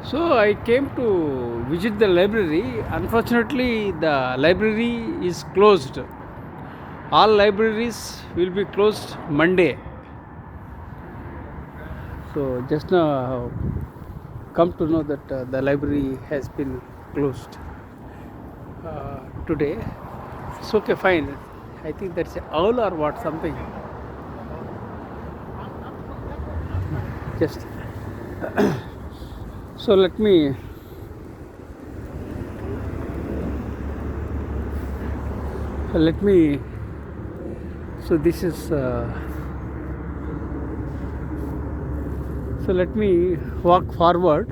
So I came to visit the library. Unfortunately, the library is closed. All libraries will be closed Monday. So just now come to know that the library has been closed today. It's okay, fine. I think that's a owl or what, something. Just so let me so this is so let me walk forward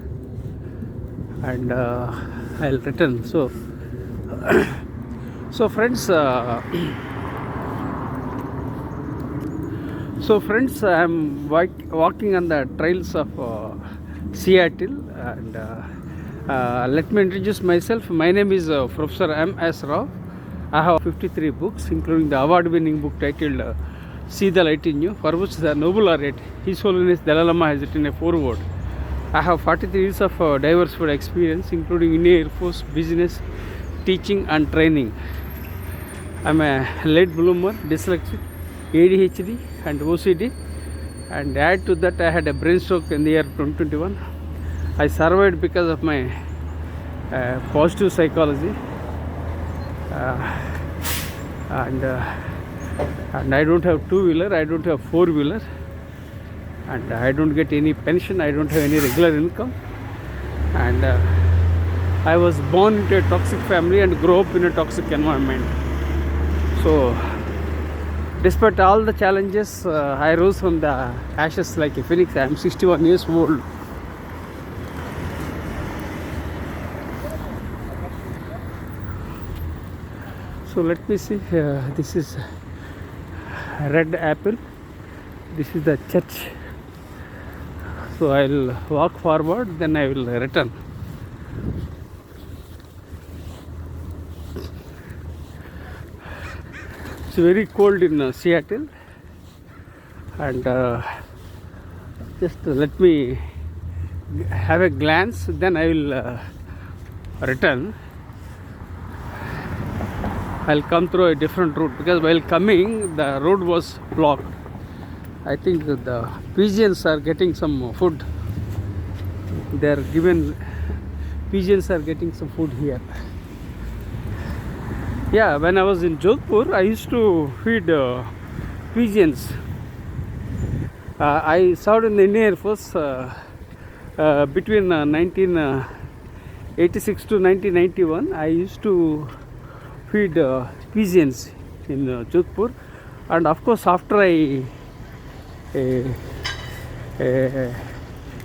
and I'll return. So so friends I'm walking on the trails of Seattle, and let me introduce myself. My name is Professor M.S. Rao. I have 53 books, including the award-winning book titled See the Light in You, for which the Nobel laureate His Holiness Dalai Lama has written a foreword. I have 43 years of diverse food experience, including in Air Force, business, teaching and training. I'm a late bloomer, dyslexic, ADHD and OCD, and add to that I had a brain stroke in the year 2021. I survived because of my positive psychology, and I don't have two-wheeler, I don't have four-wheeler, and I don't get any pension, I don't have any regular income, and I was born into a toxic family and grew up in a toxic environment. So despite all the challenges, I rose from the ashes like a phoenix. I am 61 years old. So let me see, this is red apple, this is the church. So I'll walk forward, then I will return. It's very cold in Seattle, and just let me have a glance, then I will return. I'll come through a different route, because while coming the road was blocked. I think the pigeons are getting some food. They are given, pigeons are getting some food here. Yeah, when I was in Jodhpur, I used to feed pigeons. I served in the Indian Air Force between 1986 to 1991. I used to feed pigeons in Jodhpur, and of course after I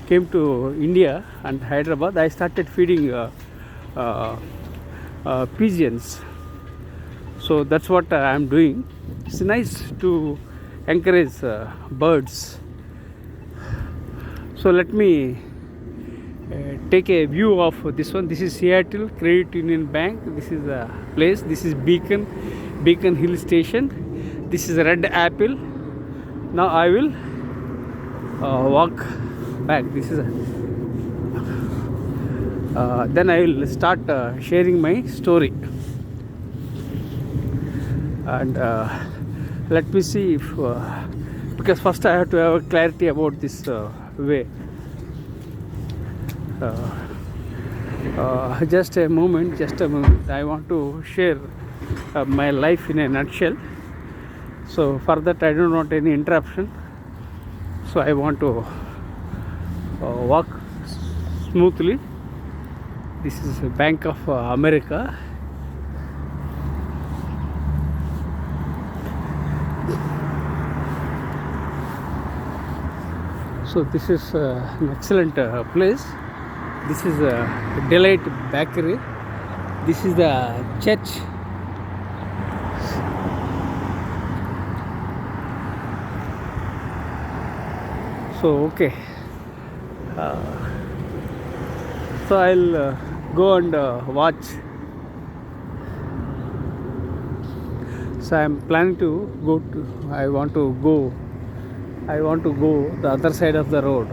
came to India and Hyderabad, I started feeding pigeons. So that's what I am doing. It's nice to encourage birds. So let me take a view of this one. This is Seattle Credit Union Bank. This is a place. This is Beacon Hill Station. This is Red Apple. Now I will walk back. This is then I will start sharing my story, and let me see if because first I have to have a clarity about this way. Just a moment. I want to share my life in a nutshell. So for that I don't want any interruption. So I want to walk smoothly. This is Bank of America. So this is an excellent place. This is a Delight Bakery. This is the church. So okay, so I'll go and watch. So I'm planning to go to. I want to go the other side of the road.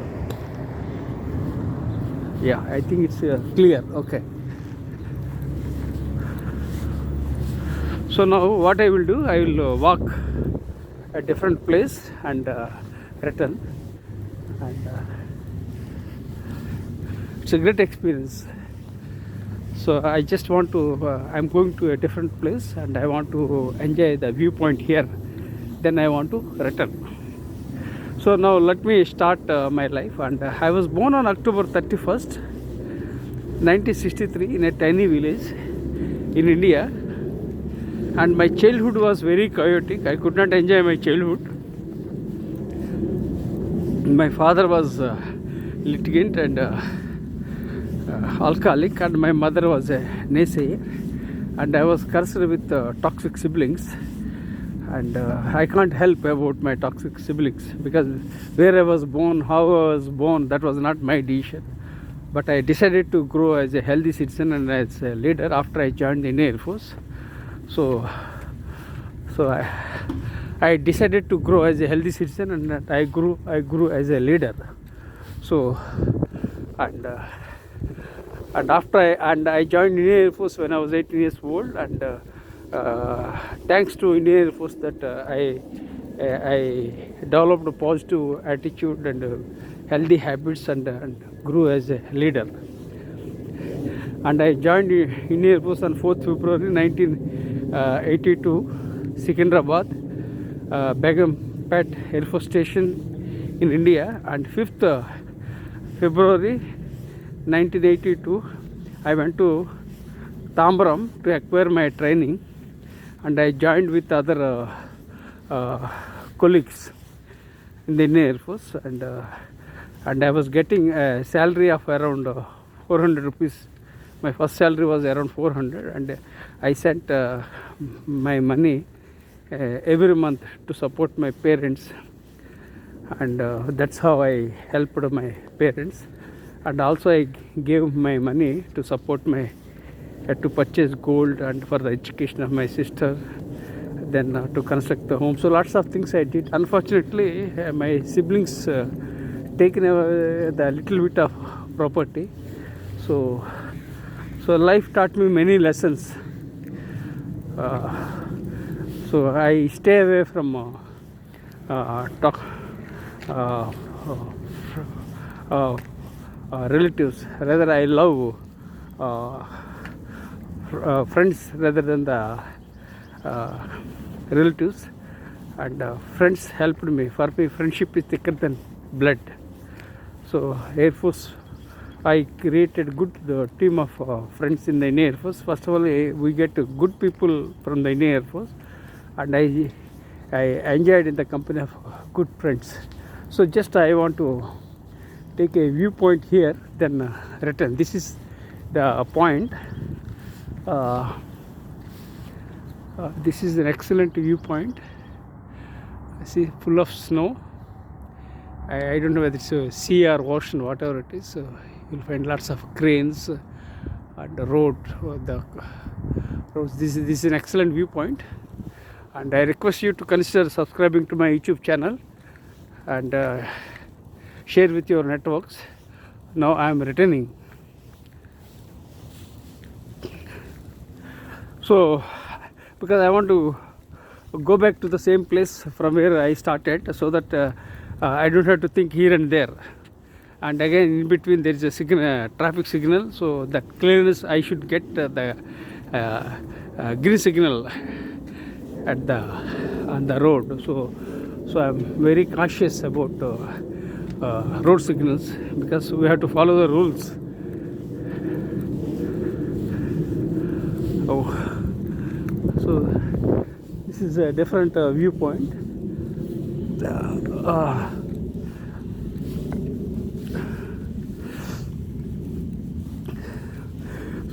Yeah, I think it's clear. Okay. So now what I will do, I will walk a different place and return, and it's a great experience. So I just want to, I'm going to a different place and I want to enjoy the viewpoint here. Then I want to return. So now let me start my life. And I was born on October 31st, 1963 in a tiny village in India. And my childhood was very chaotic. I could not enjoy my childhood. My father was litigant and alcoholic, and my mother was a naysayer, and I was cursed with toxic siblings. And I can't help about my toxic siblings, because where I was born, how I was born, that was not my decision. But I decided to grow as a healthy citizen and as a leader after I joined the Indian Air Force. So I decided to grow as a healthy citizen, and I grew as a leader. So and after I joined Indian Air Force when I was 18 years old, and thanks to Indian Air Force that I developed a positive attitude and healthy habits, and grew as a leader. And I joined Indian Air Force on 4th February 1982, Secunderabad, Begumpet Air Force Station in India. And 5th February 1982, I went to Tambaram to acquire my training, and I joined with other colleagues in the Indian Air Force, and I was getting a salary of around 400 rupees. My first salary was around 400, and I sent my money every month to support my parents, and that's how I helped my parents. And also I gave my money to support my to purchase gold and for the education of my sister, then to construct the home. So lots of things I did. Unfortunately, my siblings taken away the little bit of property. So life taught me many lessons. So I stay away from relatives. Rather, I love friends rather than the relatives. And friends helped me. For me, friendship is thicker than blood. So Air Force, I created good team of friends in the Indian Air Force. First of all, we get good people from the Indian Air Force, and I enjoyed in the company of good friends. So just I want to take a viewpoint here, then return. This is the point. This is an excellent viewpoint. See, full of snow. I don't know whether it's a sea or ocean, whatever it is. You'll find lots of cranes and the road. The roads. This is an excellent viewpoint, and I request you to consider subscribing to my YouTube channel and share with your networks. Now I am returning. So, because I want to go back to the same place from where I started, so that I don't have to think here and there. And again, in between there is a signal, traffic signal, so that clearness I should get the green signal at on the road. So I'm very cautious about road signals, because we have to follow the rules. So this is a different viewpoint.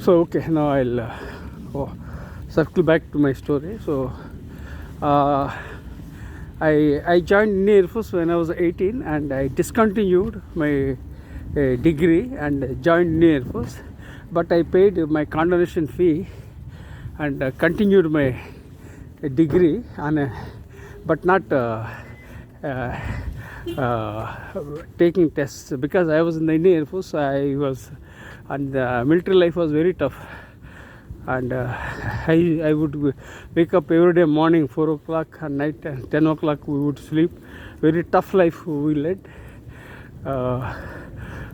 So okay, now I'll circle back to my story. So I joined Indian Air Force when I was 18, and I discontinued my degree and joined Indian Air Force. But I paid my condonation fee and continued my degree, but not taking tests because I was in the Indian Air Force. And the military life was very tough. And I would wake up every day morning 4 o'clock, and night 10 o'clock we would sleep. Very tough life we led.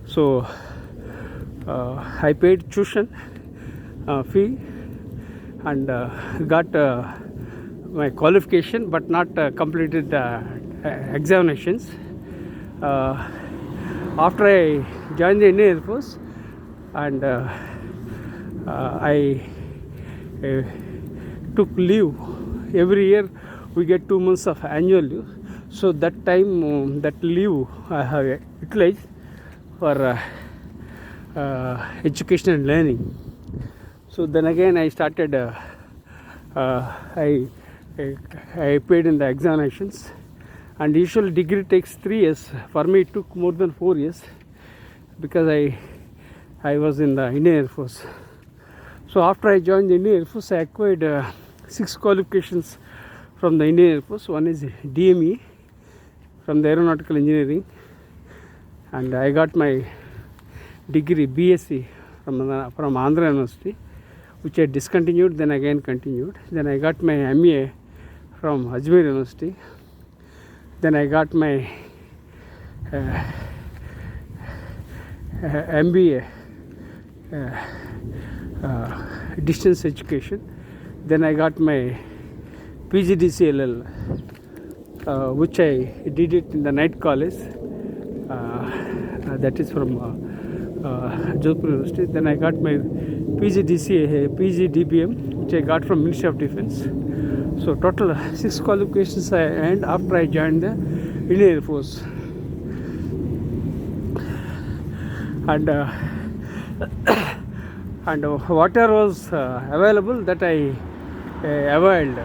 So I paid tuition fee and got my qualification, but not completed examinations. After I joined the Indian Air Force, and I took leave. Every year we get 2 months of annual leave. So that time, that leave I have utilized for education and learning. So then again I started. I paid in the examinations, and usually degree takes 3 years. For me, it took more than 4 years because I was in the Indian Air Force. So after I joined the Indian Air Force, I acquired 6 qualifications from the Indian Air Force. One is DME from the Aeronautical Engineering, and I got my degree BSc from Andhra University, which I discontinued, then again continued. Then I got my MA from Ajmer University. Then I got my MBA distance education. Then I got my PGDCLL, which I did it in the night college, that is from Jodhpur University. Then I got my PGDBM, which I got from Ministry of Defence. So total 6 qualifications I earned after I joined the Indian Air Force. And whatever was available, that I availed.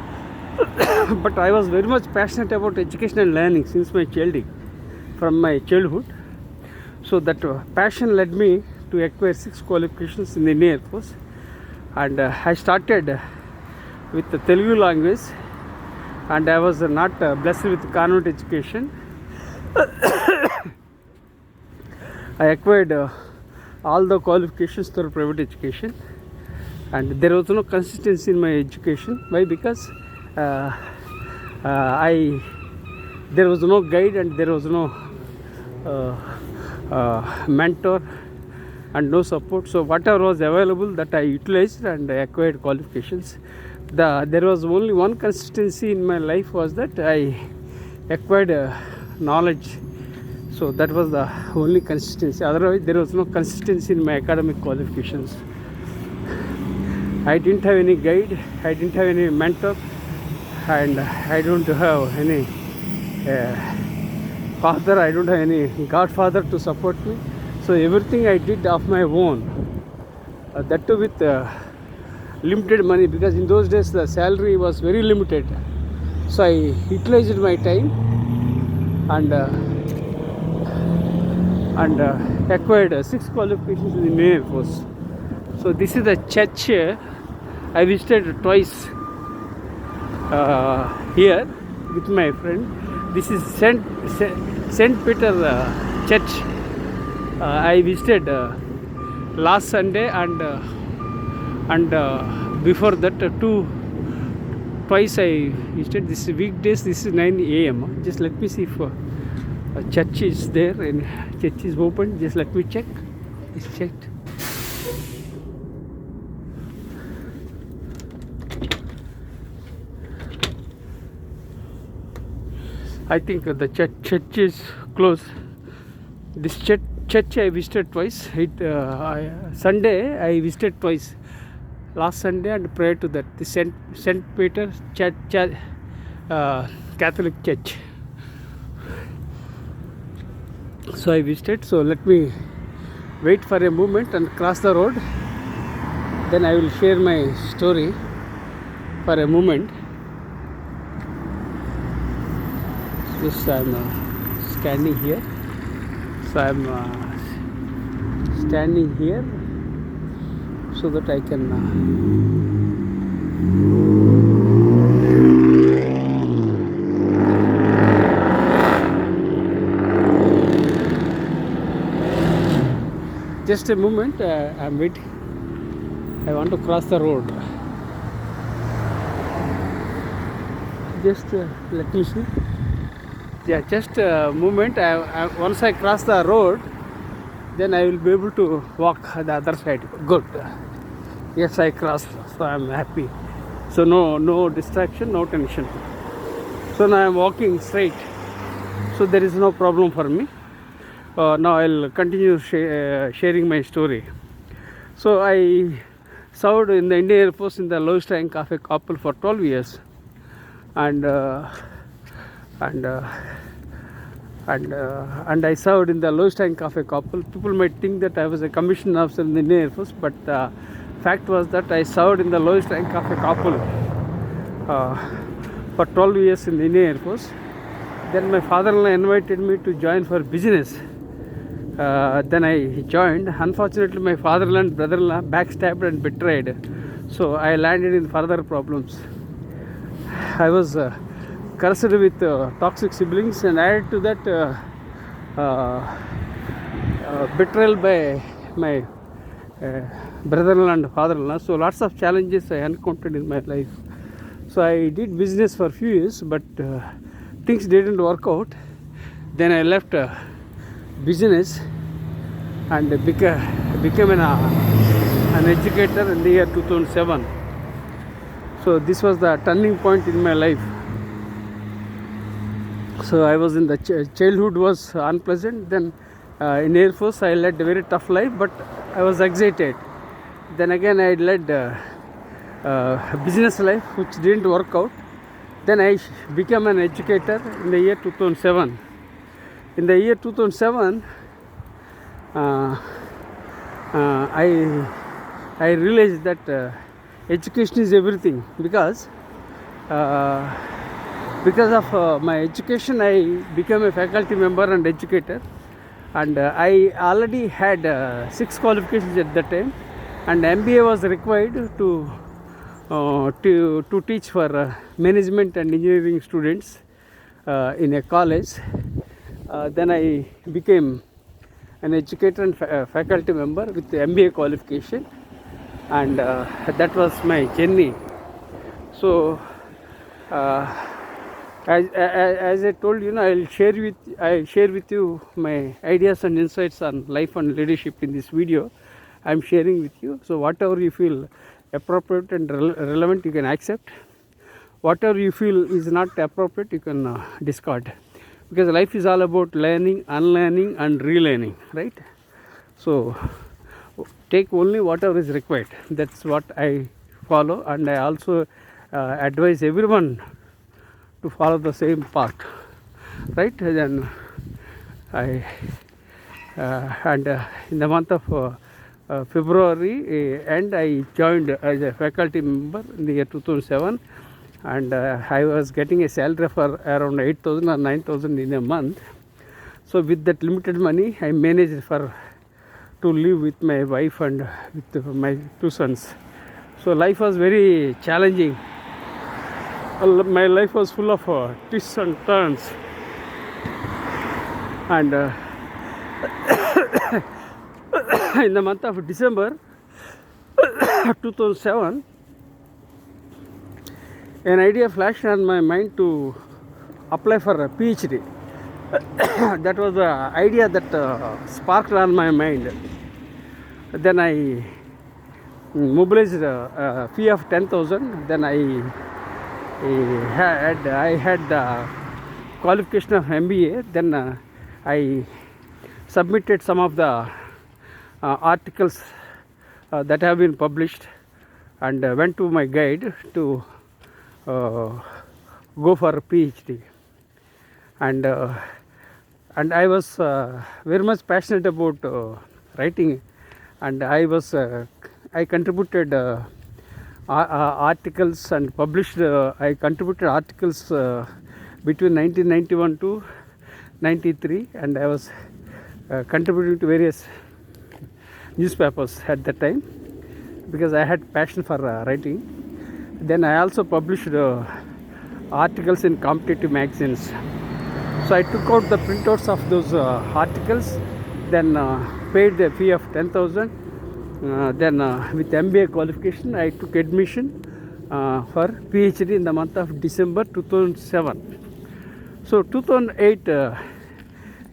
But I was very much passionate about education and learning since my childhood. So that passion led me to acquire 6 qualifications in the Indian Air Force. And I started with the Telugu language, and I was not blessed with convent education. I acquired all the qualifications through private education, and there was no consistency in my education. Why? Because there was no guide, and there was no mentor and no support. So whatever was available, that I utilized and I acquired qualifications. There was only one consistency in my life, was that I acquired knowledge. So that was the only consistency. Otherwise there was no consistency in my academic qualifications. I didn't have any guide, I didn't have any mentor, and I don't have any father, I don't have any godfather to support me. So everything I did of my own, that too with limited money, because in those days the salary was very limited. So I utilized my time and acquired 6 qualifications in the Indian Air Force. So this is the church I visited twice here with my friend. This is Saint Peter Church. I visited last Sunday and before that twice I visited. This is weekdays. This is 9 a.m. Just let me see if a church is there and church is open. Just let me check. It's checked. I think the church is closed. This church I visited twice. Sunday I visited twice. Last Sunday and prior to that, the Saint Peter Church, Catholic Church. So I visited. So let me wait for a moment and cross the road. Then I will share my story for a moment. Just I am standing here. So I am standing here so that I can just a moment. I'm waiting. I want to cross the road. Just let me see. Yeah, just a moment. Once I cross the road, then I will be able to walk the other side. Good. Yes, I crossed, so I'm happy. So no distraction, no tension. So now I'm walking straight. So there is no problem for me. Now I'll continue sharing my story. So I served in the Indian Air Force in the lowest rank of a couple for 12 years, and I served in the lowest rank of a couple. People might think that I was a commissioned officer in the Indian Air Force, but fact was that I served in the lowest rank of a couple for 12 years in the Indian Air Force. Then my father-in-law invited me to join for business. Then I joined. Unfortunately, my father-in-law and brother-in-law backstabbed and betrayed. So I landed in further problems. I was cursed with toxic siblings, and added to that betrayal by my brother-in-law and father-in-law. So lots of challenges I encountered in my life. So I did business for a few years, but things didn't work out. Then I left business and became an educator in the year 2007. So this was the turning point in my life. So I was in the childhood was unpleasant. Then in Air Force I led a very tough life, but I was excited. Then again I led business life, which didn't work out. Then I became an educator in the year 2007. In the year 2007, I realized that education is everything, because of my education I became a faculty member and educator, and I already had 6 qualifications at that time, and MBA was required to teach for management and engineering students in a college. Then I became an educator and faculty member with the MBA qualification, and that was my journey. So as I told you, I'll share with you my ideas and insights on life and leadership in this video. I'm sharing with you. So whatever you feel appropriate and relevant, you can accept. Whatever you feel is not appropriate, you can discard. Because life is all about learning, unlearning and relearning, right? So take only whatever is required. That's what I follow, and I also advise everyone to follow the same path, right? Then in the month of February and I joined as a faculty member in the year 2007, and I was getting a salary for around 8,000 or 9,000 in a month. So with that limited money, I managed to live with my wife and with my 2 sons. So life was very challenging. My life was full of twists and turns, and in the month of December 2007, an idea flashed on my mind to apply for a Ph.D. That was the idea that sparked on my mind. Then I mobilized a fee of 10,000. Then I had the qualification of MBA. Then I submitted some of the articles that have been published, and went to my guide to go for a PhD. And I was very much passionate about writing, and I contributed articles and published. I contributed articles between 1991 to 93, and I was contributing to various newspapers at that time, because I had passion for writing. Then I also published articles in competitive magazines. So I took out the printouts of those articles. Then paid the fee of 10,000. Then with MBA qualification, I took admission for Ph.D. in the month of December 2007. So 2008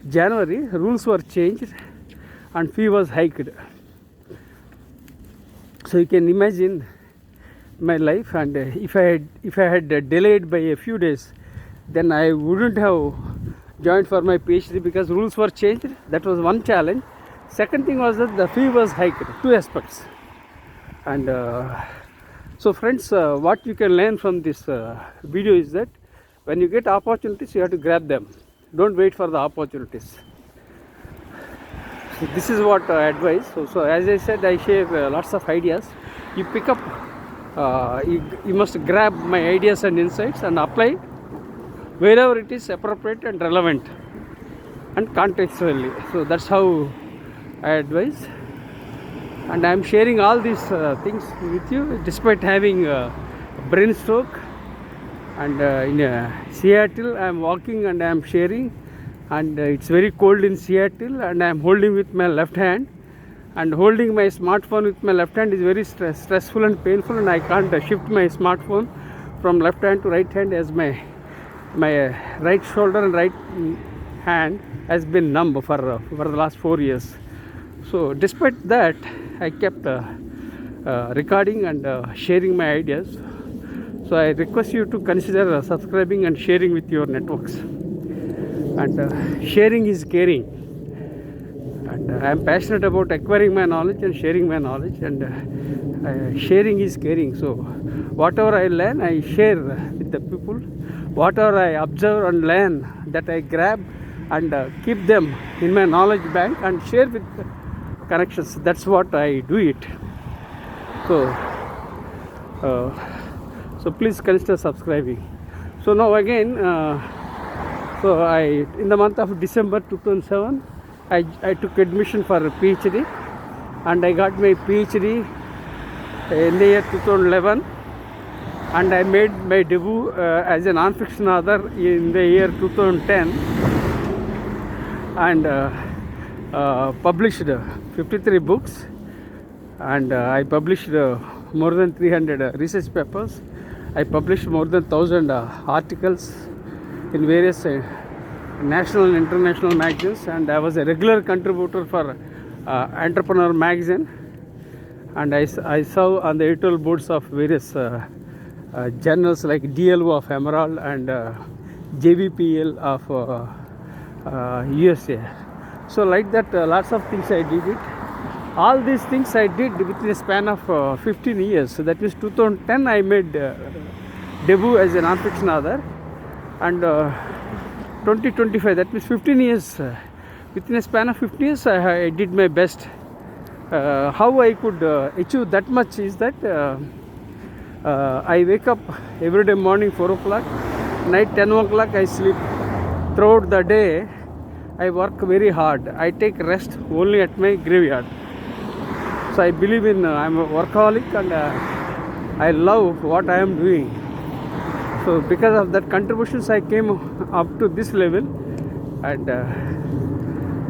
January, rules were changed and fee was hiked. So you can imagine my life, and if I had delayed by a few days, then I wouldn't have joined for my PhD because rules were changed. That was one challenge. Second thing was that the fee was hiked. Two aspects. And so friends, what you can learn from this video is that when you get opportunities, you have to grab them. Don't wait for the opportunities. So this is what I advise. So as I said, I share lots of ideas. You pick up, you must grab my ideas and insights and apply wherever it is appropriate and relevant and contextually. So that's how I advise. And I am sharing all these things with you despite having a brain stroke. And in Seattle, I am walking and I am sharing. And it's very cold in Seattle, and I am holding with my left hand. And holding my smartphone with my left hand is very stressful and painful, and I can't shift my smartphone from left hand to right hand, as my right shoulder and right hand has been numb for the last 4 years. So despite that, I kept recording and sharing my ideas. So I request you to consider subscribing and sharing with your networks. And sharing is caring. And I am passionate about acquiring my knowledge and sharing my knowledge. And sharing is caring. So whatever I learn, I share with the people. Whatever I observe and learn, that I grab and keep them in my knowledge bank and share with connections. That's what I do it. So please consider subscribing. So now again, so in the month of December 2007, I took admission for a PhD, and I got my PhD in the year 2011, and I made my debut as a non-fiction author in the year 2010, and published 53 books, and I published more than 300 research papers. I published more than 1,000 articles in various national and international magazines, and I was a regular contributor for Entrepreneur magazine, and I serve on the editorial boards of various journals like DLO of Emerald and JVPL of USA. So like that, lots of things I did it. All these things I did within a span of 15 years. So that means 2010 I made debut as a non-fiction author, and 2025, that means 15 years. Within a span of 15 years, I did my best. How I could achieve that much is that I wake up every day morning 4 o'clock, night 10 o'clock I sleep. Throughout the day, I work very hard. I take rest only at my graveyard. So I believe in, I'm a workaholic, and I love what I am doing. So because of that contributions, I came up to this level, and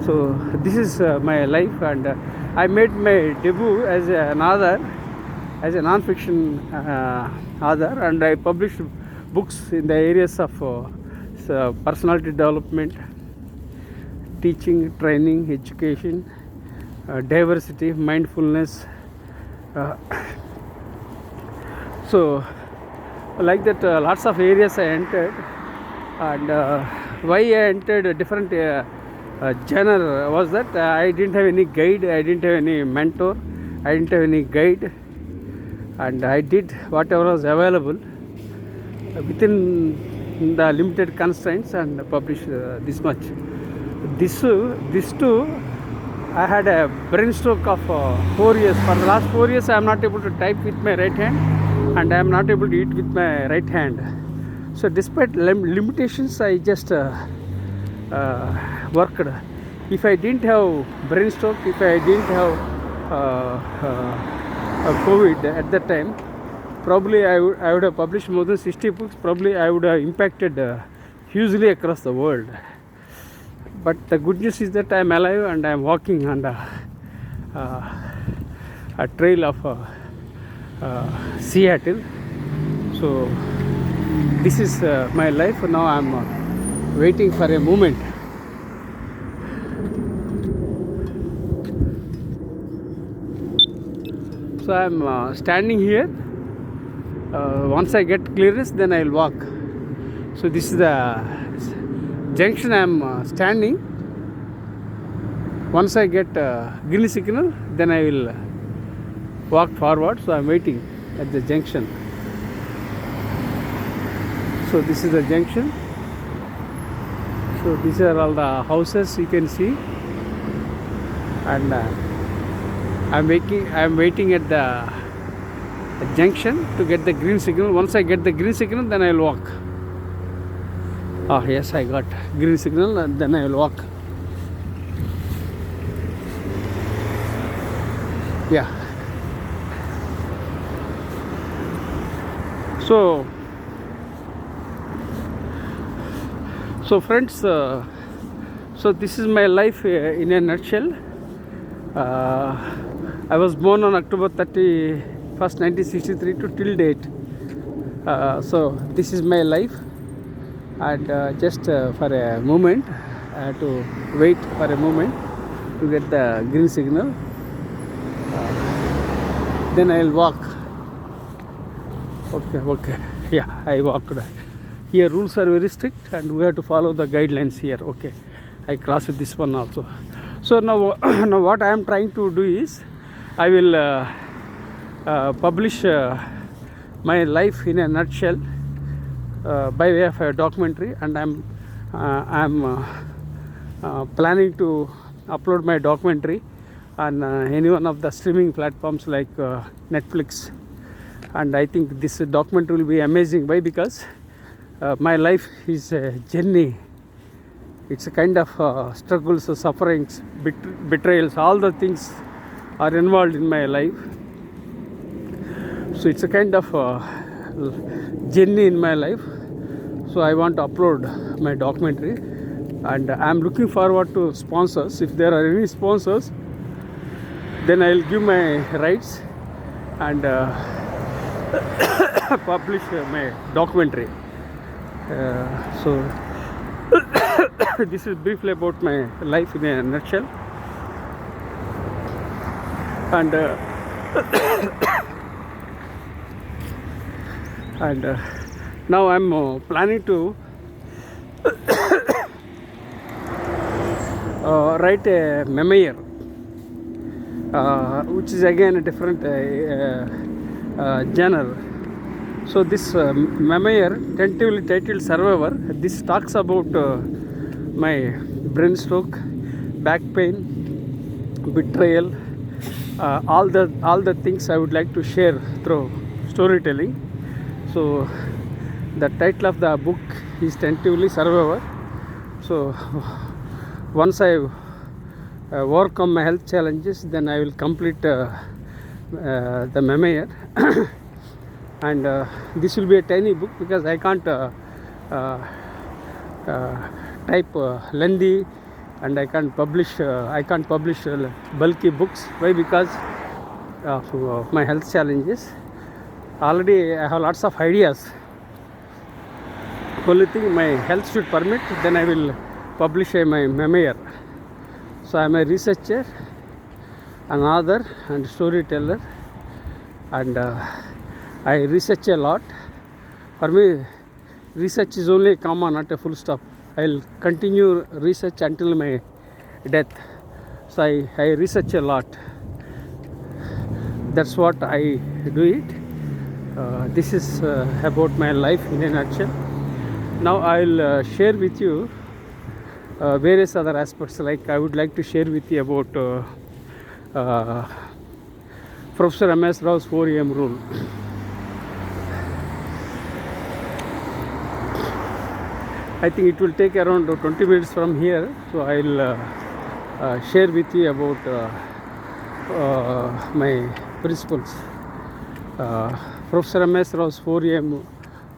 so this is my life. And I made my debut as an author, as a non-fiction author, and I published books in the areas of personality development, teaching, training, education, diversity, mindfulness. So like that, lots of areas I entered. And why I entered a different genre was that I didn't have any guide, I didn't have any mentor, I didn't have any guide, and I did whatever was available within the limited constraints and published this much. This too, I had a brain stroke of 4 years. For the last 4 years, I am not able to type with my right hand, and I am not able to eat with my right hand. So despite limitations, I just worked. If I didn't have brain stroke, if I didn't have COVID at that time, probably I would have published more than 60 books. Probably I would have impacted hugely across the world. But the good news is that I am alive and I am walking, and a trail of Seattle. So this is my life. Now I'm waiting for a moment. So I'm standing here. Once I get clearance, then I will walk. So this is the junction I am standing. Once I get green signal, then I will walk forward. So I am waiting at the junction. So this is the junction. So these are all the houses you can see, and I'm waiting at the junction to get the green signal. Once I get the green signal, then I will walk. Oh yes, I got green signal, and then I will walk. Yeah. So friends, so this is my life in a nutshell. I was born on October 31st, 1963 to till date. So this is my life, and just for a moment, I have to wait for a moment to get the green signal. Then I will walk. Okay. Yeah, I walked. Here rules are very strict, and we have to follow the guidelines here. Okay, I crossed this one also. So now what I am trying to do is, I will publish my life in a nutshell by way of a documentary, and I'm planning to upload my documentary on any one of the streaming platforms like Netflix. And I think this documentary will be amazing. Why? Because my life is a journey. It's a kind of struggles, sufferings, betrayals, all the things are involved in my life. So it's a kind of journey in my life. So I want to upload my documentary, and I'm looking forward to sponsors. If there are any sponsors, then I'll give my rights and publish my documentary. So this is briefly about my life in a nutshell. And now I'm planning to write a memoir, which is again a different genre. So this memoir, tentatively titled Survivor, this talks about my brain stroke, back pain, betrayal, all the things I would like to share through storytelling. So the title of the book is tentatively Survivor. So once I overcome my health challenges, then I will complete the memoir. And this will be a tiny book, because I can't type lengthy, and I can't publish bulky books. Why? Because of my health challenges. Already I have lots of ideas. Only thing, my health should permit, then I will publish my memoir. So I am a researcher, an author and storyteller, and I research a lot. For me, research is only a comma, not a full stop. I will continue research until my death. So I research a lot. That's what I do it. This is about my life in a nutshell. Now I will share with you various other aspects. Like I would like to share with you about Professor M.S. Rao's 4 a.m. rule. I think it will take around 20 minutes from here. So I will share with you about my principles. Professor M.S. Rao's 4 a.m.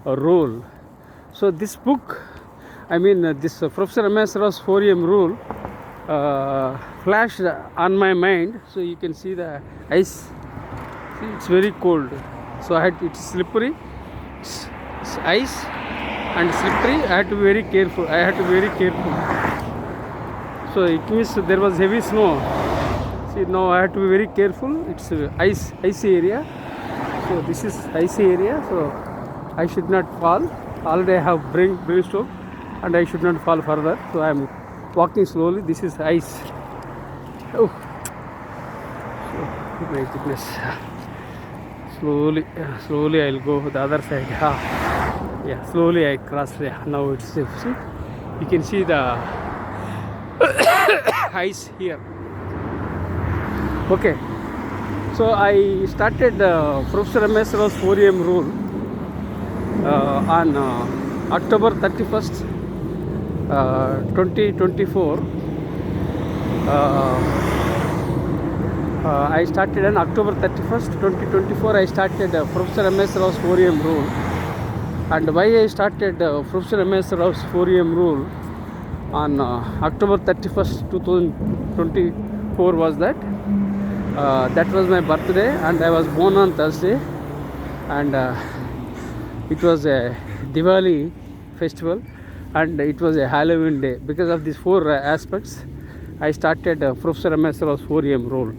rule. So this book, this Professor M.S. Rao's 4 a.m. rule flashed on my mind. So you can see the ice. See, it's very cold. So it's slippery. It's ice and slippery. I had to be very careful. So it means there was heavy snow. See, now I have to be very careful. It's icy area. So this is icy area. So I should not fall. Already I have brain stroke, and I should not fall further. So I am walking slowly. This is ice. Oh, my goodness. Slowly I'll go the other side. Yeah, slowly I cross. Yeah, now it's safe. See, you can see the ice here. Okay, so I started Professor M.S. Rao's 4am rule on October 31st, 2024. I started on October 31st, 2024. I started Professor M.S. Rao's 4am rule. And why I started Professor M.S. Rao's 4am rule on October 31st, 2024 was that was my birthday, and I was born on Thursday, and it was a Diwali festival, and it was a Halloween day. Because of these four aspects, I started Professor M.S. Rao's 4am rule.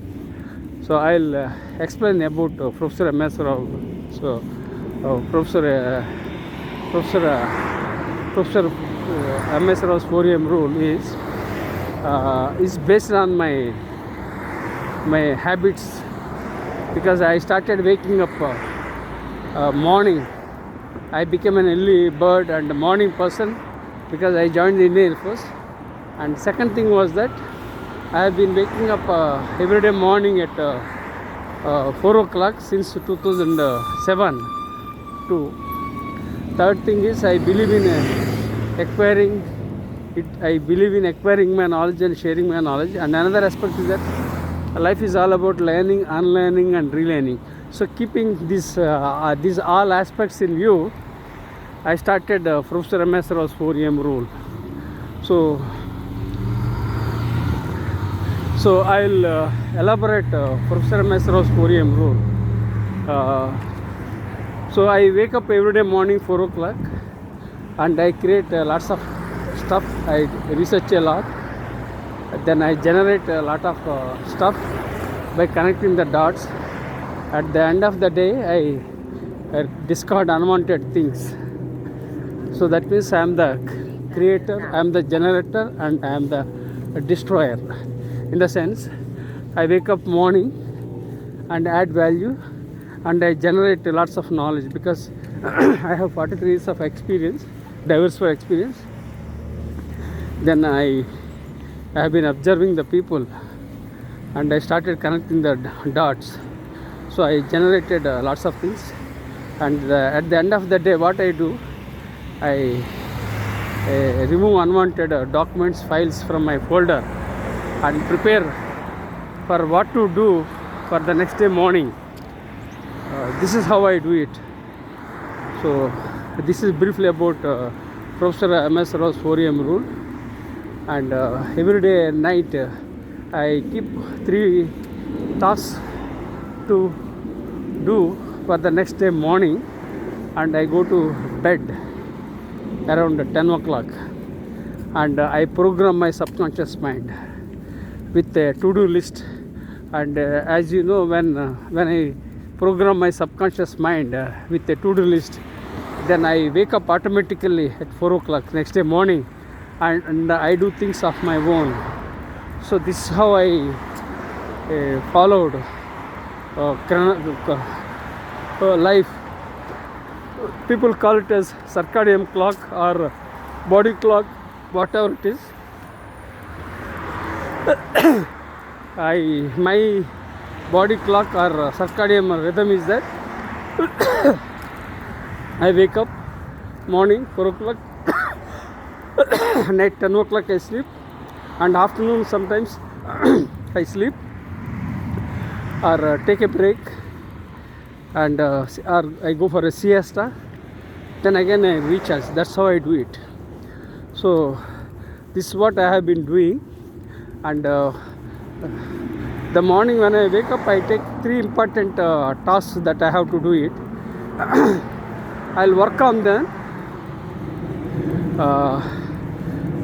So I'll explain about Professor M.S. Rao. So Professor M.S. Rao's 4am rule is based on my habits, because I started waking up morning. I became an early bird and a morning person because I joined the Indian Air Force. And second thing was that I have been waking up every day morning at 4 o'clock since 2007. Third thing is I believe in acquiring my knowledge and sharing my knowledge. And another aspect is that life is all about learning, unlearning, and relearning. So keeping these all aspects in view, I started Professor M.S. Rao's 4am rule. So I'll elaborate Professor M.S. Rao's 4am rule. So I wake up every day morning 4 o'clock, and I create lots of stuff. I research a lot. Then I generate a lot of stuff by connecting the dots. At the end of the day, I discard unwanted things. So that means I am the creator, I am the generator, and I am the destroyer. In the sense, I wake up morning and add value, and I generate lots of knowledge, because I have 43 years of experience, diversified experience. Then I have been observing the people, and I started connecting the dots. So I generated lots of things, and at the end of the day, what I do, I remove unwanted documents, files from my folder, and prepare for what to do for the next day morning. This is how I do it. So this is briefly about Professor M.S. Rao's 4am rule. And every day at night I keep 3 tasks to do for the next day morning, and I go to bed around 10 o'clock, and I program my subconscious mind with a to-do list. And as you know, when I program my subconscious mind with a to-do list, then I wake up automatically at 4 o'clock next day morning, and I do things of my own. So this is how I followed life. People call it as circadian clock or body clock, whatever it is. My body clock or circadian rhythm is that I wake up morning 4 o'clock, night 10 o'clock I sleep, and afternoon sometimes I sleep or take a break, and or I go for a siesta, then again I recharge. That's how I do it. So this is what I have been doing, And the morning when I wake up, I take 3 important tasks that I have to do it. I'll work on them.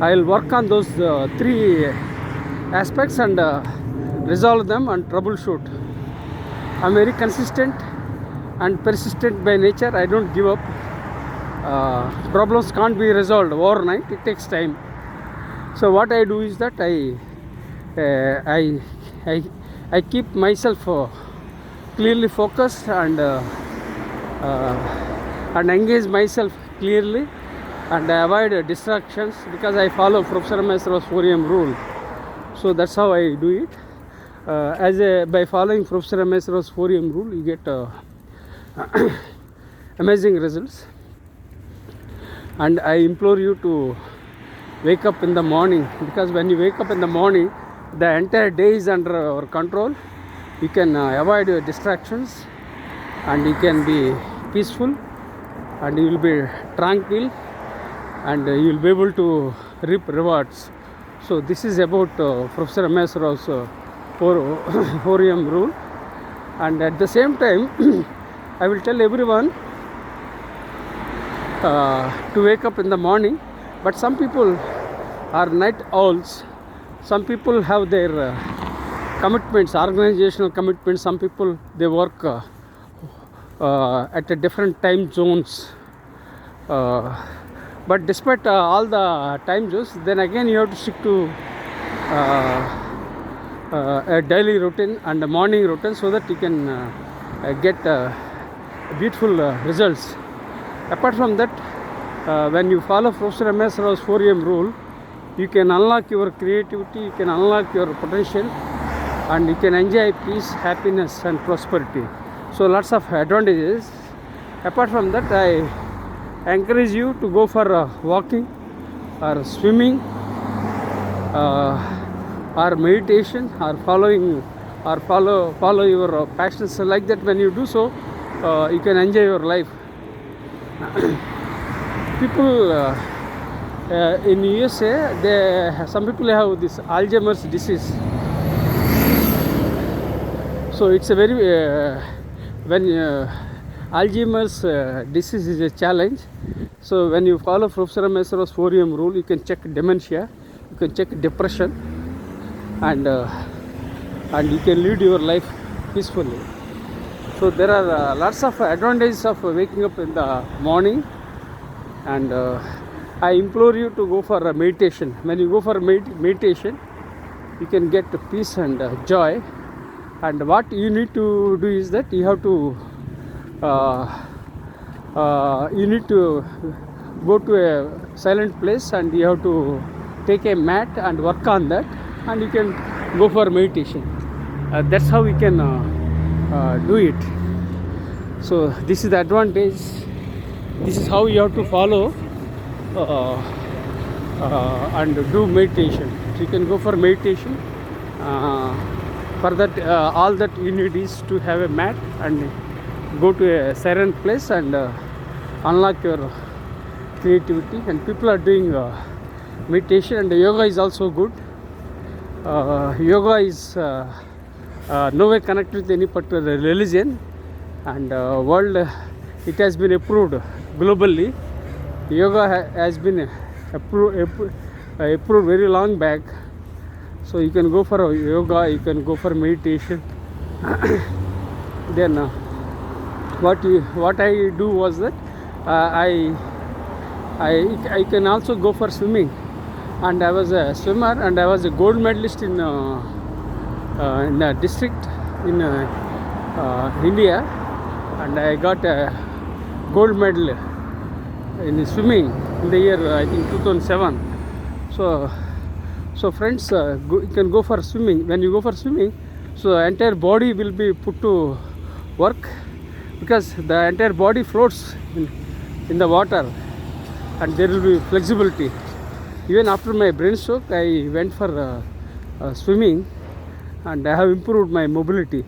I'll work on those 3 aspects and resolve them and troubleshoot. I'm very consistent and persistent by nature. I don't give up. Problems can't be resolved overnight. It takes time. So what I do is that I keep myself clearly focused and engage myself clearly, and I avoid distractions because I follow Professor Rao's 4M rule. So that's how I do it. By following Professor Rao's 4M rule, you get amazing results. And I implore you to wake up in the morning, because when you wake up in the morning, the entire day is under our control. You can avoid your distractions, and you can be peaceful, and you will be tranquil, and you will be able to reap rewards. So this is about Professor Rao's 4M rule. And at the same time, I will tell everyone to wake up in the morning. But some people are night owls. Some people have their commitments, organizational commitments. Some people, they work at a different time zones. But despite all the time zones, then again you have to stick to a daily routine and a morning routine, so that you can get beautiful results. Apart from that, when you follow Professor Rao's 4M rule, you can unlock your creativity, you can unlock your potential, and you can enjoy peace, happiness, and prosperity. So lots of advantages. Apart from that, I encourage you to go for walking or swimming or meditation, or follow your passions. So like that, when you do so, you can enjoy your life. People in USA, some people have this Alzheimer's disease. So it's a very when Alzheimer's disease is a challenge. So when you follow Professor Rao's 4M rule, you can check dementia, you can check depression, and you can lead your life peacefully. So there are lots of advantages of waking up in the morning, and I implore you to go for a meditation. When you go for meditation, you can get peace and joy. And what you need to do is that you have to go to a silent place, and you have to take a mat and work on that, and you can go for meditation. That's how we can do it. So this is the advantage. This is how you have to follow and do meditation. So you can go for meditation. For that, all that you need is to have a mat and go to a silent place and unlock your creativity. And people are doing meditation, and yoga is also good. Yoga is no way connected with any particular religion, and world, it has been approved globally. Yoga has been approved very long back. So you can go for yoga, you can go for meditation. Then what I do was that I can also go for swimming, and I was a swimmer, and I was a gold medalist in a district in India, and I got a gold medal in swimming in the year I think 2007. So friends, you can go for swimming. When you go for swimming, so the entire body will be put to work, because the entire body floats in the water, and there will be flexibility. Even after my brain stroke, I went for swimming, and I have improved my mobility.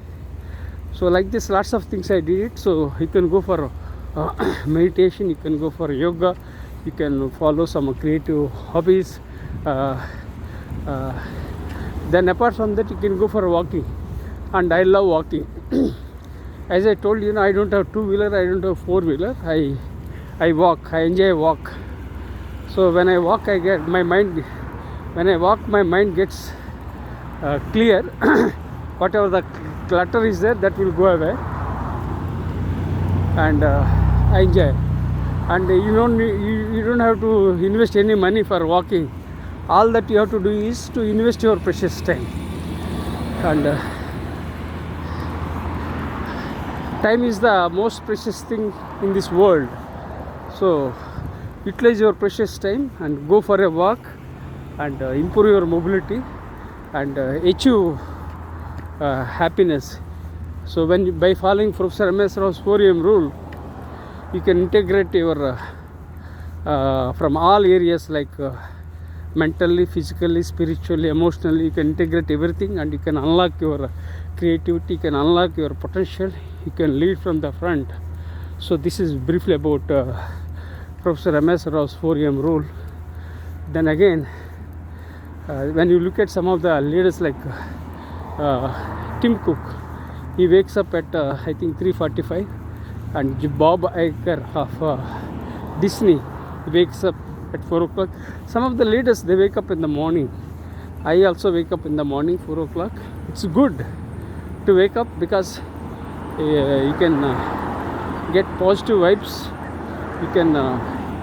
So like this, lots of things I did it. So you can go for meditation, you can go for yoga, you can follow some creative hobbies, Then apart from that, you can go for walking, and I love walking. As I told you, I don't have two-wheeler, I don't have four-wheeler. I walk. I enjoy walk. So when I walk, I get my mind. When I walk, my mind gets clear. Whatever the clutter is there, that will go away, and I enjoy. And you don't have to invest any money for walking. All that you have to do is to invest your precious time. And time is the most precious thing in this world. So utilize your precious time and go for a walk, and improve your mobility, and achieve happiness. So by following Professor M.S. Rao's 4M rule, you can integrate your from all areas, like mentally, physically, spiritually, emotionally. You can integrate everything, and you can unlock your creativity, you can unlock your potential, you can lead from the front. So this is briefly about Professor M.S. Rao's 4M rule. Then again, when you look at some of the leaders like Tim Cook, he wakes up at I think 3:45, and Bob Iger of Disney wakes up at 4 o'clock. Some of the leaders, they wake up in the morning. I also wake up in the morning, 4 o'clock. It's good to wake up because you can get positive vibes, you can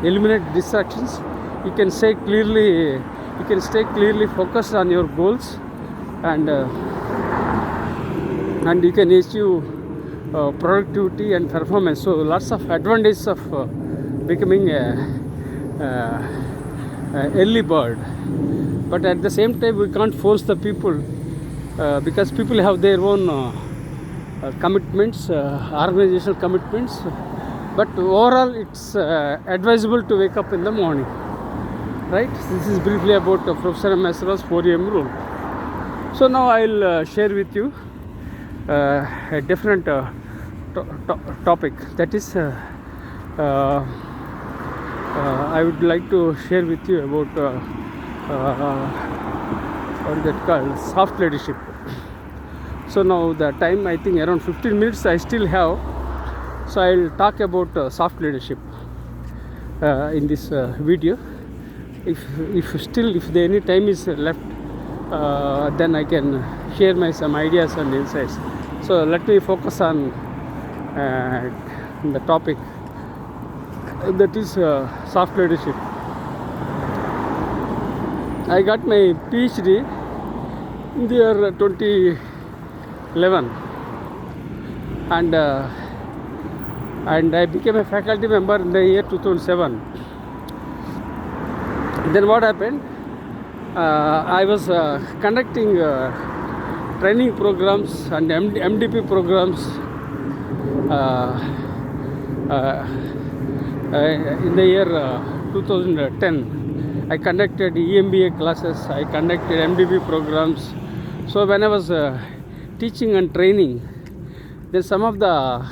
eliminate distractions, you can stay clearly focused on your goals, and you can achieve productivity and performance. So lots of advantages of becoming early bird. But at the same time, we can't force the people, because people have their own commitments, organizational commitments. But overall, it's advisable to wake up in the morning, right? This is briefly about Professor M.S. Rao's 4am rule. So now I'll share with you a different topic. That is, I would like to share with you about what is that called, soft leadership. So now the time, I think around 15 minutes I still have. So I'll talk about soft leadership in this video. If there any time is left, then I can share some ideas and insights. So let me focus on the topic, that is soft leadership. I got my Ph.D. in the year 2011, and I became a faculty member in the year 2007. Then what happened? I was conducting training programs and MDP programs in the year 2010. I conducted EMBA classes, I conducted MDP programs. So when I was teaching and training, then some of the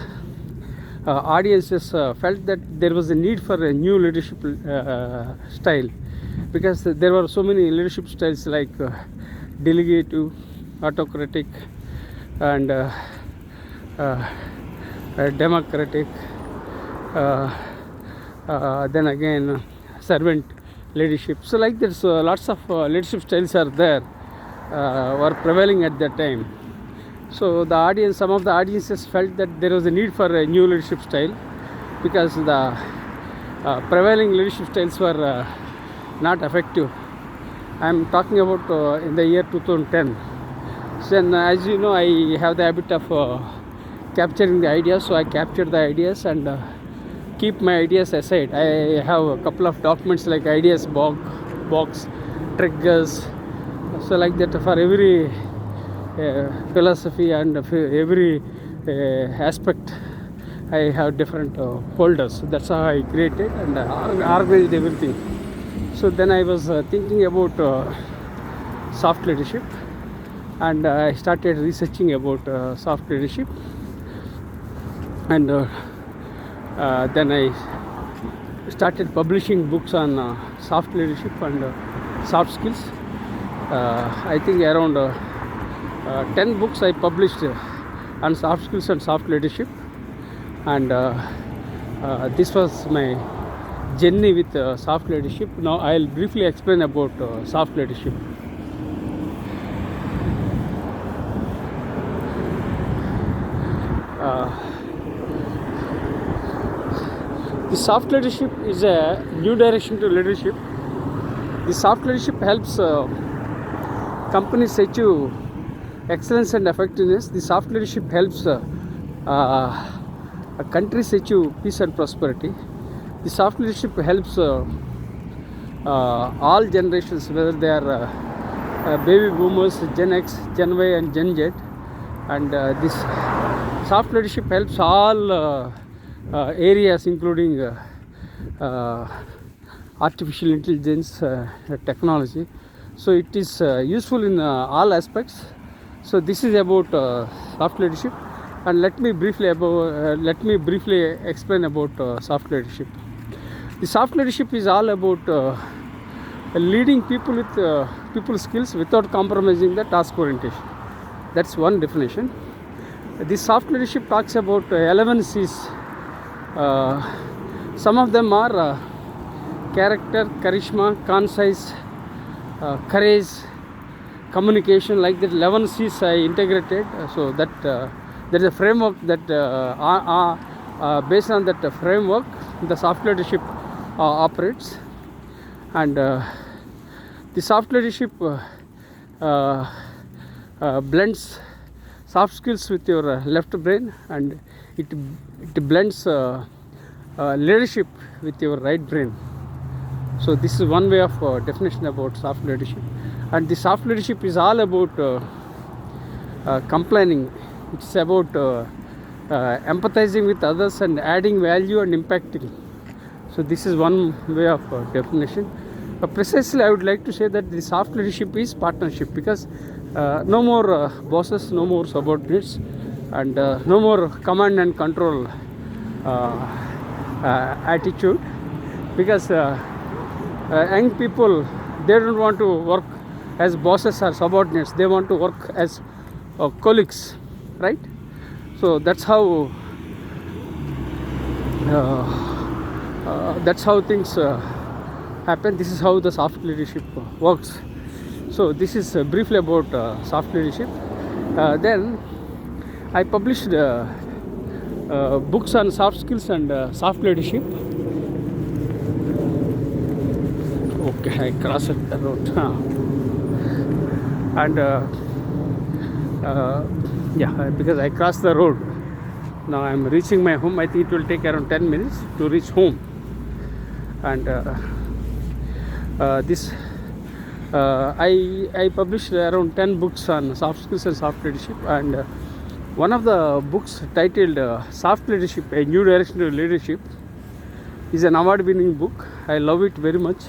audiences felt that there was a need for a new leadership style, because there were so many leadership styles like delegative, autocratic, and democratic, then again servant leadership. So like there's lots of leadership styles are there, were prevailing at that time. So the audience, some of the audiences felt that there was a need for a new leadership style, because the prevailing leadership styles were not effective. I am talking about in the year 2010. So then, as you know, I have the habit of capturing the ideas. So I capture the ideas and keep my ideas aside. I have a couple of documents like ideas box, triggers. So like that, for every philosophy and every aspect, I have different folders. That's how I created and organized everything. So then I was thinking about soft leadership, and I started researching about soft leadership, and then I started publishing books on soft leadership and soft skills. I think around 10 books I published on soft skills and soft leadership, and this was my journey with soft leadership. Now I'll briefly explain about soft leadership. The soft leadership is a new direction to leadership. The soft leadership helps companies achieve excellence and effectiveness. The soft leadership helps countries achieve peace and prosperity. The soft leadership helps all generations, whether they are baby boomers, Gen X, Gen Y, and Gen Z. And this soft leadership helps all areas, including artificial intelligence, technology. So it is useful in all aspects. So this is about soft leadership, and let me briefly explain about soft leadership. The soft leadership is all about leading people with people skills without compromising the task orientation. That's one definition. The soft leadership talks about 11 C's. Some of them are character, charisma, concise, courage, communication. Like that 11 C's I integrated. So that there is a framework that based on that framework the soft leadership operates. And the soft leadership blends soft skills with your left brain, and it blends leadership with your right brain. So this is one way of definition about soft leadership. And the soft leadership is all about complaining. It's about empathizing with others and adding value and impacting. So this is one way of definition. Precisely, I would like to say that the soft leadership is partnership, because no more bosses, no more subordinates, and no more command and control attitude, because young people, they don't want to work as bosses or subordinates. They want to work as colleagues, right? So that's how things happen. This is how the soft leadership works. So this is briefly about soft leadership. Then I published books on soft skills and soft leadership. Okay, I crossed the road. And yeah, because I crossed the road. Now I am reaching my home. I think it will take around 10 minutes to reach home. And I published around 10 books on soft skills and soft leadership. And one of the books titled Soft Leadership, A New Direction to Leadership, is an award-winning book. I love it very much.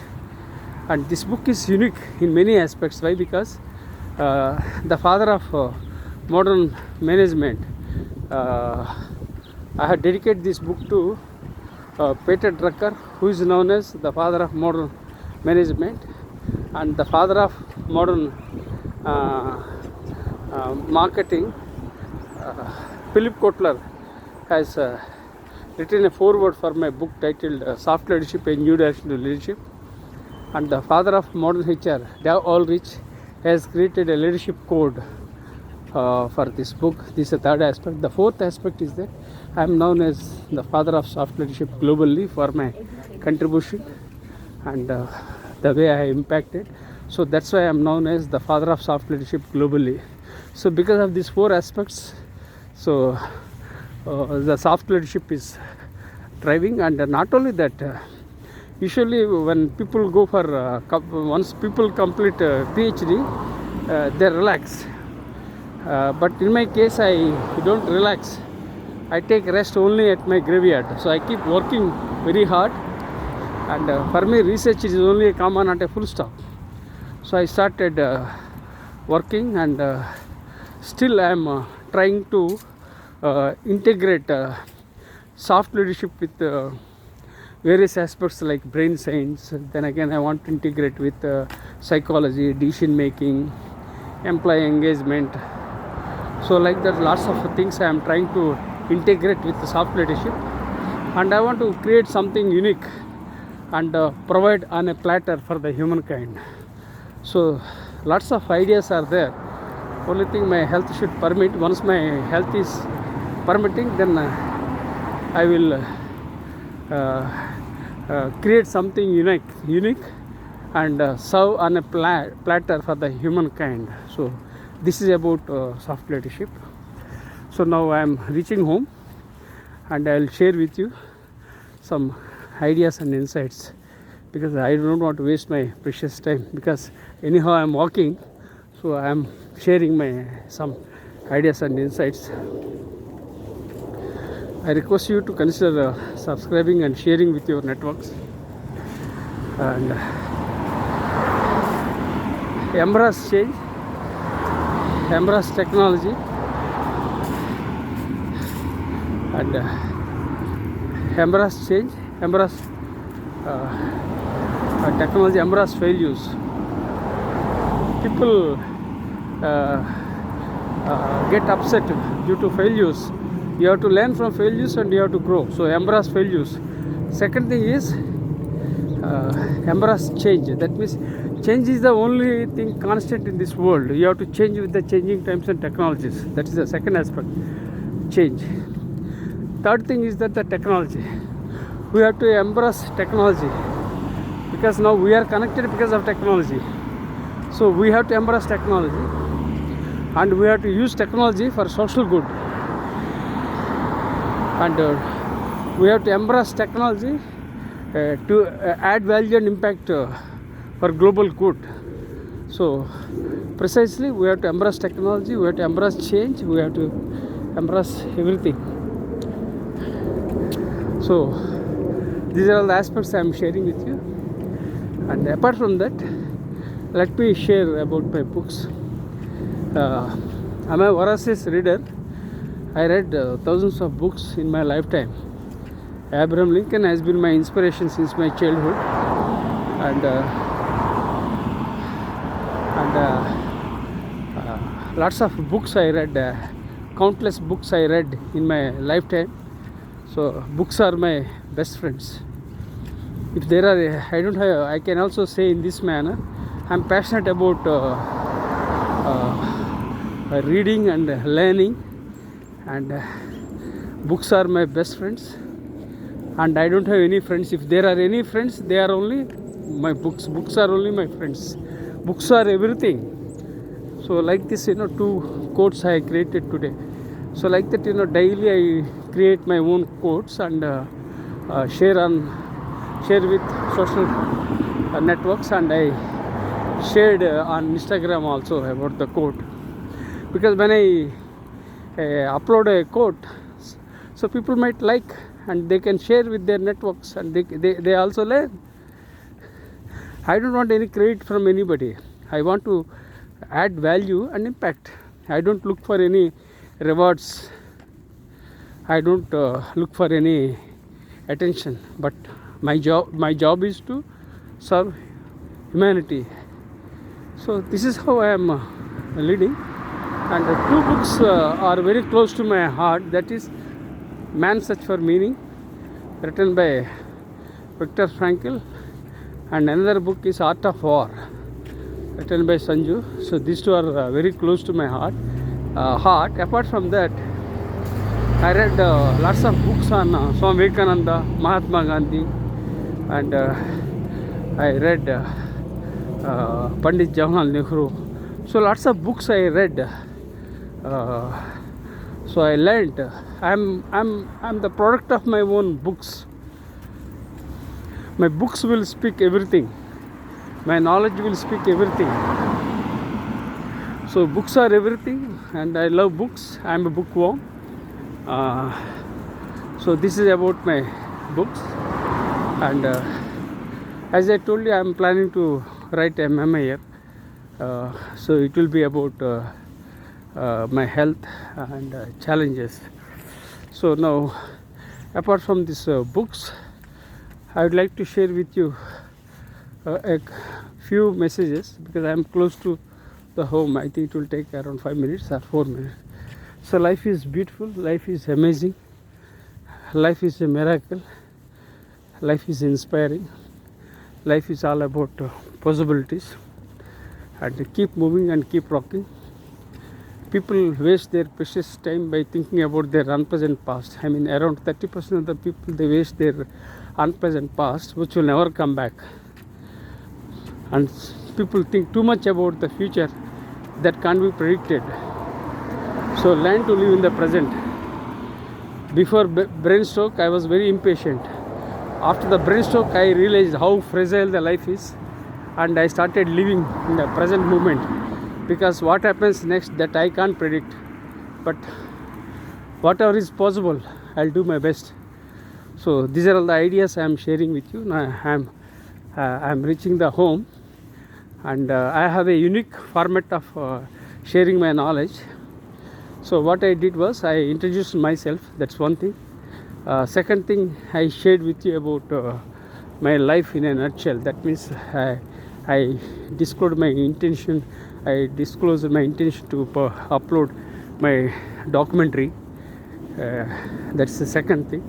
And this book is unique in many aspects. Why? Because the father of modern management, I had dedicated this book to Peter Drucker, who is known as the father of modern management, and the father of modern marketing. Philip Kotler has written a foreword for my book titled Soft Leadership, A New Direction to Leadership. And the father of modern HR, Dave Ulrich, has created a leadership code for this book. This is the third aspect. The fourth aspect is that I am known as the father of soft leadership globally for my contribution and the way I impacted. So that's why I am known as the father of soft leadership globally. So because of these four aspects, so the soft leadership is thriving. And not only that, usually when people go for once people complete Ph.D, they relax. But in my case, I don't relax. I take rest only at my graveyard. So I keep working very hard. And for me, research is only a comma, not a full stop. So I started working, and still I am trying to integrate soft leadership with various aspects like brain science. Then again, I want to integrate with psychology, decision making, employee engagement. So like that, lots of things I am trying to integrate with the soft leadership, and I want to create something unique and provide on a platter for the humankind. So lots of ideas are there. Only thing, my health should permit. Once my health is permitting, then I will create something unique and serve on a platter for the humankind. So this is about soft leadership. So now I am reaching home, and I will share with you some ideas and insights, because I don't want to waste my precious time, because anyhow I am walking, so I am sharing some ideas and insights. I request you to consider subscribing and sharing with your networks, and embrace change, embrace technology, and embrace change, embrace technology, embrace failures. People get upset due to failures. You have to learn from failures and you have to grow. So embrace failures. Second thing is embrace change. That means change is the only thing constant in this world. You have to change with the changing times and technologies. That is the second aspect, change. Third thing is that the technology. We have to embrace technology, because now we are connected because of technology. So we have to embrace technology, and we have to use technology for social good. And we have to embrace technology to add value and impact for global good. So precisely, we have to embrace technology, we have to embrace change, we have to embrace everything. So these are all the aspects I am sharing with you. And apart from that, let me share about my books. I'm a voracious reader. I read thousands of books in my lifetime. Abraham Lincoln has been my inspiration since my childhood, and lots of books I read, countless books I read in my lifetime. So books are my best friends. If there are, I can also say in this manner, I'm passionate about reading and learning, and books are my best friends, and I don't have any friends. If there are any friends, they are only my books. Books are only my friends. Books are everything. So like this, 2 quotes I created today. So like that, daily I create my own quotes and share with social networks, and I shared on Instagram also about the quote, because when I upload a quote, so people might like, and they can share with their networks, and they also learn. I don't want any credit from anybody. I want to add value and impact. I don't look for any rewards. I don't look for any attention, but my job is to serve humanity. So this is how I am leading. And 2 books are very close to my heart. That is Man's Search for Meaning, written by Viktor Frankl, and another book is Art of War, written by Sanju. So these 2 are very close to my heart. Apart from that, I read lots of books on Swami Vivekananda, Mahatma Gandhi, and I read Pandit Jawaharlal Nehru. So lots of books I read. So I learned. I'm the product of my own books. My books will speak everything. My knowledge will speak everything. So books are everything, and I love books. I'm a bookworm. So this is about my books, and as I told you, I'm planning to write a memoir. So it will be about my health and challenges. So now, apart from these books, I would like to share with you a few messages because I am close to the home. I think it will take around 5 minutes or 4 minutes. So life is beautiful, life is amazing, life is a miracle, life is inspiring, life is all about possibilities, and keep moving and keep rocking. People waste their precious time by thinking about their unpleasant past. I mean, around 30% of the people, they waste their unpleasant past, which will never come back. And people think too much about the future that can't be predicted. So learn to live in the present. Before brain stroke, I was very impatient. After the brain stroke, I realized how fragile the life is, and I started living in the present moment, because what happens next, that I can't predict. But whatever is possible, I'll do my best. So these are all the ideas I am sharing with you. Now I am reaching the home, and I have a unique format of sharing my knowledge. So what I did was I introduced myself. That's one thing. Second thing, I shared with you about my life in a nutshell. That means I disclosed my intention. I disclosed my intention to upload my documentary. That's the second thing.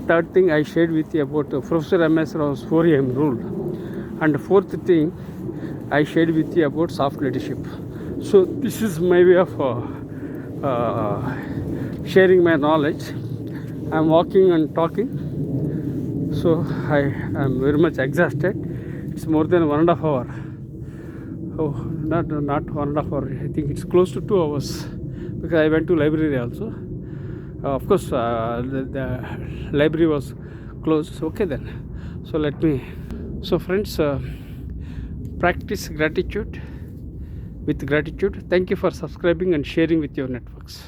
Third thing, I shared with you about Professor msrao's 4am rule. And fourth thing, I shared with you about soft leadership. So this is my way of sharing my knowledge. I am walking and talking, so I am very much exhausted. It's more than 1.5 hours. Oh, not 1.5 hours. I think it's close to 2 hours, because I went to library also. Of course, the library was closed. Okay then. So let me. So friends, practice gratitude with gratitude. Thank you for subscribing and sharing with your networks.